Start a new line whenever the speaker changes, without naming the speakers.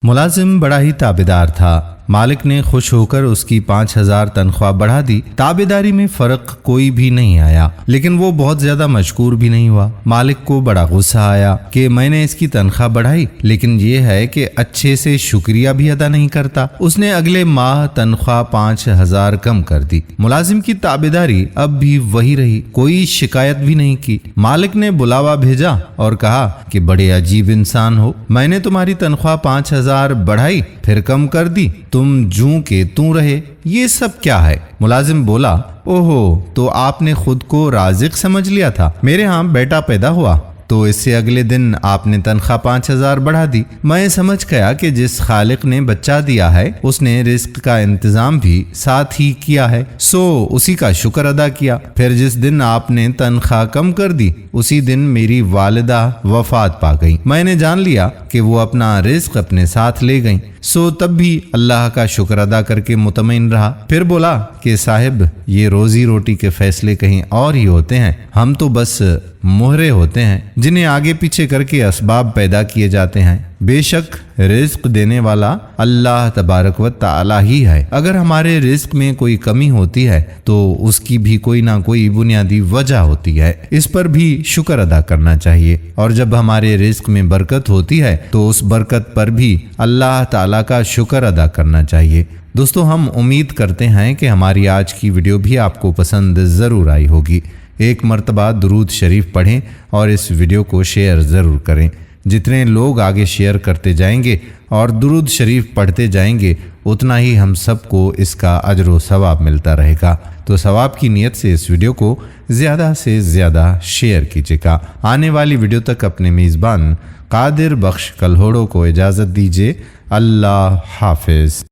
मुलाजिम बड़ा ही ताबेदार था। मालिक ने खुश होकर उसकी 5,000 तनख्वाह बढ़ा दी। ताबेदारी में फर्क कोई भी नहीं आया, लेकिन वो बहुत ज्यादा मशकूर भी नहीं हुआ। मालिक को बड़ा गुस्सा आया कि मैंने इसकी तनख्वाह बढ़ाई, लेकिन ये है कि अच्छे से शुक्रिया भी अदा नहीं करता। उसने अगले माह तनख्वाह 5,000 कम कर दी। मुलाजिम की ताबेदारी अब भी वही रही, कोई शिकायत भी नहीं की। मालिक ने बुलावा भेजा और कहा कि बड़े अजीब इंसान हो, मैंने तुम्हारी तनख्वाह 5,000 बढ़ाई फिर कम कर दी, तुम जूं के तू रहे, ये सब क्या है? मुलाजिम बोला, ओहो, तो आपने खुद को राजिक समझ लिया था। मेरे यहाँ बेटा पैदा हुआ तो इससे अगले दिन आपने तनख्वाह 5,000 बढ़ा दी। मैं समझ गया कि जिस खालिक ने बच्चा दिया है उसने रिस्क का इंतजाम भी साथ ही किया है, सो उसी का शुक्र अदा किया। फिर जिस दिन आपने तनख्वाह कम कर दी उसी दिन मेरी वालिदा वफात पा गई। मैंने जान लिया कि वो अपना रिस्क अपने साथ ले गई, सो तब भी अल्लाह का शुक्र अदा करके मुतमईन रहा। फिर बोला कि साहिब, ये रोजी रोटी के फैसले कहीं और ही होते हैं, हम तो बस मोहरे होते हैं जिन्हें आगे पीछे करके असबाब पैदा किए जाते हैं। बेशक रिस्क देने वाला अल्लाह तबारक व तआला ही है। अगर हमारे रिस्क में कोई कमी होती है तो उसकी भी कोई ना कोई बुनियादी वजह होती है, इस पर भी शुक्र अदा करना चाहिए। और जब हमारे रिस्क में बरकत होती है तो उस बरकत पर भी अल्लाह ताला का शुक्र अदा करना चाहिए। दोस्तों, हम उम्मीद करते हैं कि हमारी आज की वीडियो भी आपको पसंद ज़रूर आई होगी। एक मर्तबा दुरूद शरीफ पढ़ें और इस वीडियो को शेयर ज़रूर करें। जितने लोग आगे शेयर करते जाएंगे और दुरूद शरीफ पढ़ते जाएंगे उतना ही हम सबको इसका अजर व सवाब मिलता रहेगा। तो सवाब की नीयत से इस वीडियो को ज़्यादा से ज़्यादा शेयर कीजिएगा। आने वाली वीडियो तक अपने मेज़बान कादिर बख्श कल्होड़ो को इजाज़त दीजिए। अल्लाह हाफिज़।